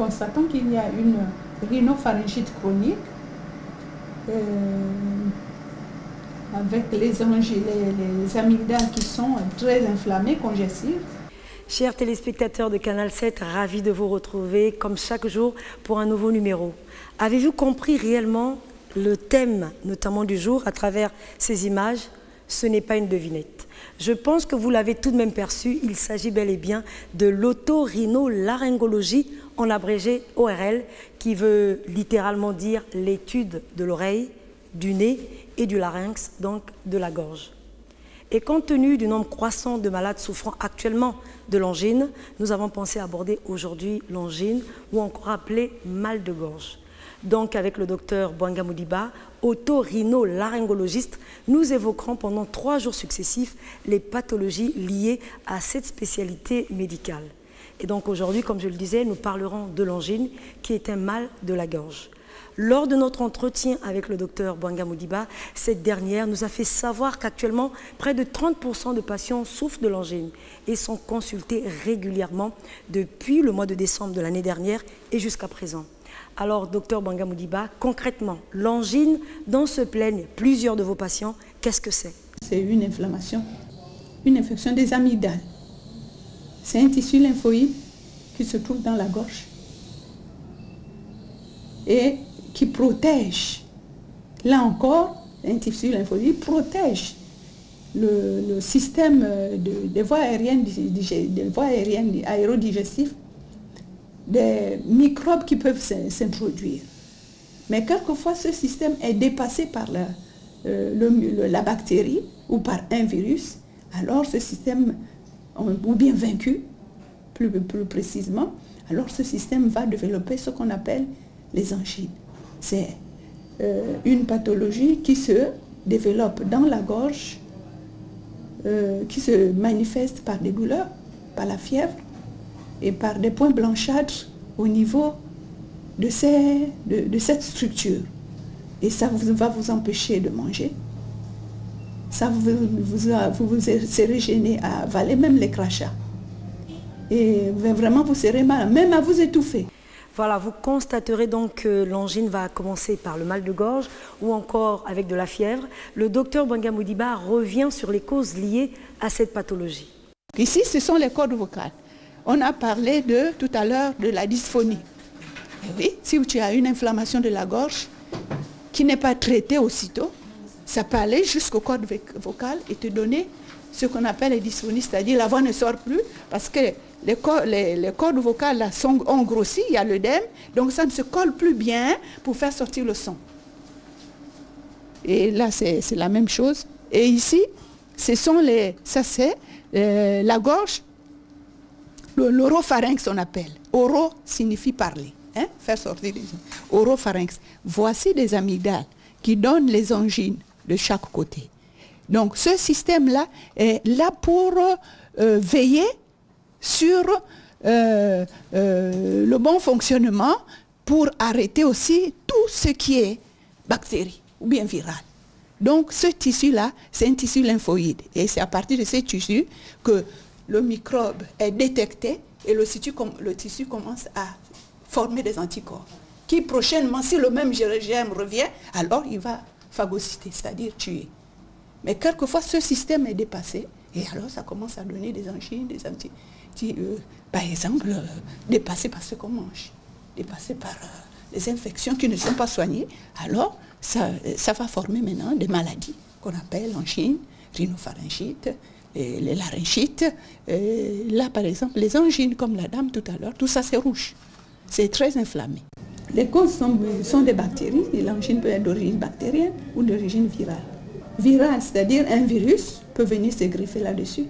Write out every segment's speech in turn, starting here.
constatons qu'il y a une rhinopharyngite chronique avec les amygdales qui sont très inflammées, congestives. Chers téléspectateurs de Canal 7, ravis de vous retrouver comme chaque jour pour un nouveau numéro. Avez-vous compris réellement le thème, notamment du jour, à travers ces images? Ce n'est pas une devinette. Je pense que vous l'avez tout de même perçu, il s'agit bel et bien de l'otorhinolaryngologie, en abrégé ORL, qui veut littéralement dire l'étude de l'oreille, du nez et du larynx, donc de la gorge. Et compte tenu du nombre croissant de malades souffrant actuellement de l'angine, nous avons pensé aborder aujourd'hui l'angine, ou encore appelée mal de gorge. Donc avec le docteur Bwanga Modiba, otorhinolaryngologiste, nous évoquerons pendant 3 jours successifs les pathologies liées à cette spécialité médicale. Et donc aujourd'hui, comme je le disais, nous parlerons de l'angine, qui est un mal de la gorge. Lors de notre entretien avec le docteur Bwanga Modiba, cette dernière nous a fait savoir qu'actuellement, près de 30% de patients souffrent de l'angine et sont consultés régulièrement depuis le mois de décembre de l'année dernière et jusqu'à présent. Alors, docteur Bwanga Modiba, concrètement, l'angine dont se plaignent plusieurs de vos patients, qu'est-ce que c'est? C'est une inflammation, une infection des amygdales. C'est un tissu lymphoïde qui se trouve dans la gorge et qui protège. Là encore, un tissu lymphoïde protège le système des voies aériennes, aérodigestives, des microbes qui peuvent s'introduire. Mais quelquefois, ce système est dépassé par la bactérie ou par un virus. Alors ce système, ou bien vaincu, plus précisément, alors ce système va développer ce qu'on appelle les angines. C'est une pathologie qui se développe dans la gorge, qui se manifeste par des douleurs, par la fièvre et par des points blanchâtres au niveau de cette structure. Et ça va vous empêcher de manger. Ça vous serez gêné à avaler même les crachats. Et vraiment vous serez mal, même à vous étouffer. Voilà, vous constaterez donc que l'angine va commencer par le mal de gorge ou encore avec de la fièvre. Le docteur Bwanga Modiba revient sur les causes liées à cette pathologie. Ici, ce sont les cordes vocales. On a parlé tout à l'heure de la dysphonie. Et oui, si tu as une inflammation de la gorge qui n'est pas traitée aussitôt, ça peut aller jusqu'aux cordes vocales et te donner ce qu'on appelle les dysphonies, c'est-à-dire la voix ne sort plus parce que les cordes vocales là, ont grossi, il y a l'œdème, donc ça ne se colle plus bien pour faire sortir le son. Et là, c'est la même chose. Et ici, ce sont la gorge, l'oropharynx on appelle. Oro signifie parler, hein, faire sortir les sons. Oropharynx. Voici des amygdales qui donnent les angines de chaque côté. Donc ce système-là est là pour veiller sur le bon fonctionnement, pour arrêter aussi tout ce qui est bactérie ou bien viral. Donc ce tissu-là, c'est un tissu lymphoïde. Et c'est à partir de ce tissu que le microbe est détecté et le tissu commence à former des anticorps. Qui prochainement, si le même germe revient, alors il va phagocyter, c'est-à-dire tuer. Mais quelquefois, ce système est dépassé et alors ça commence à donner des angines, par exemple, dépassé par ce qu'on mange, dépassé par les infections qui ne sont pas soignées. Alors, ça va former maintenant des maladies qu'on appelle angine, rhinopharyngite, les laryngites. Là, par exemple, les angines, comme la dame tout à l'heure, tout ça c'est rouge. C'est très inflammé. Les causes sont des bactéries. L'angine peut être d'origine bactérienne ou d'origine virale. Virale, c'est-à-dire un virus peut venir se greffer là-dessus.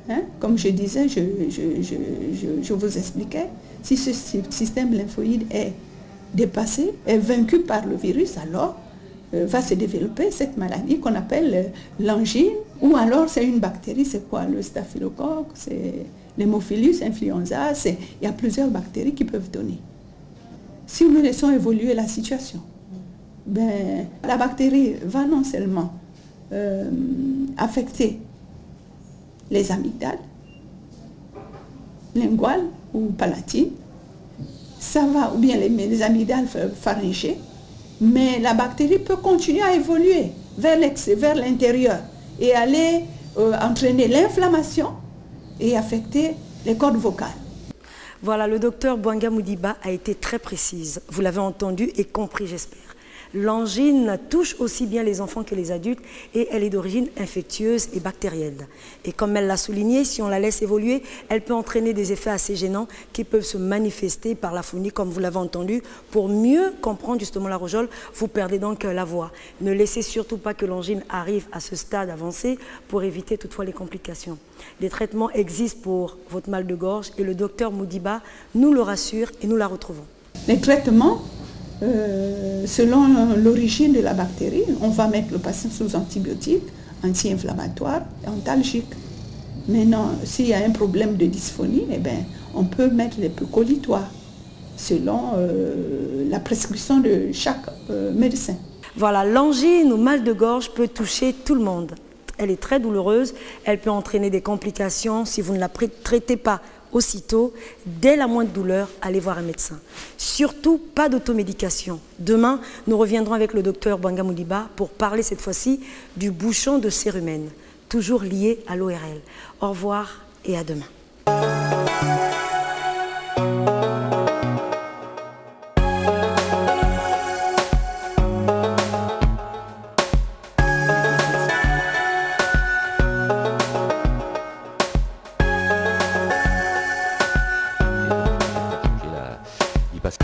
Hein? Comme je disais, je vous expliquais, si ce système lymphoïde est dépassé, est vaincu par le virus, alors va se développer cette maladie qu'on appelle l'angine, ou alors c'est une bactérie, c'est quoi? Le staphylocoque, c'est l'hémophilus influenza, il y a plusieurs bactéries qui peuvent donner. Si nous laissons évoluer la situation, ben, la bactérie va non seulement affecter les amygdales, linguales ou palatines, ça va, ou bien les amygdales pharyngées, mais la bactérie peut continuer à évoluer vers l'intérieur et aller entraîner l'inflammation et affecter les cordes vocales. Voilà, le docteur Bouanga Moudiba a été très précise. Vous l'avez entendu et compris, j'espère. L'angine touche aussi bien les enfants que les adultes et elle est d'origine infectieuse et bactérienne. Et comme elle l'a souligné, si on la laisse évoluer, elle peut entraîner des effets assez gênants qui peuvent se manifester par la phonie, comme vous l'avez entendu. Pour mieux comprendre justement la rougeole, vous perdez donc la voix. Ne laissez surtout pas que l'angine arrive à ce stade avancé pour éviter toutefois les complications. Des traitements existent pour votre mal de gorge et le docteur Moudiba nous le rassure et nous la retrouvons. Les traitements, selon l'origine de la bactérie, on va mettre le patient sous antibiotiques, anti-inflammatoires et antalgiques. Maintenant, s'il y a un problème de dysphonie, eh bien, on peut mettre les colitoires selon la prescription de chaque médecin. Voilà, l'angine ou mal de gorge peut toucher tout le monde. Elle est très douloureuse, elle peut entraîner des complications si vous ne la traitez pas aussitôt. Dès la moindre douleur, allez voir un médecin. Surtout, pas d'automédication. Demain, nous reviendrons avec le docteur Bouanga Moudiba pour parler cette fois-ci du bouchon de cérumen, toujours lié à l'ORL. Au revoir et à demain. Il passe.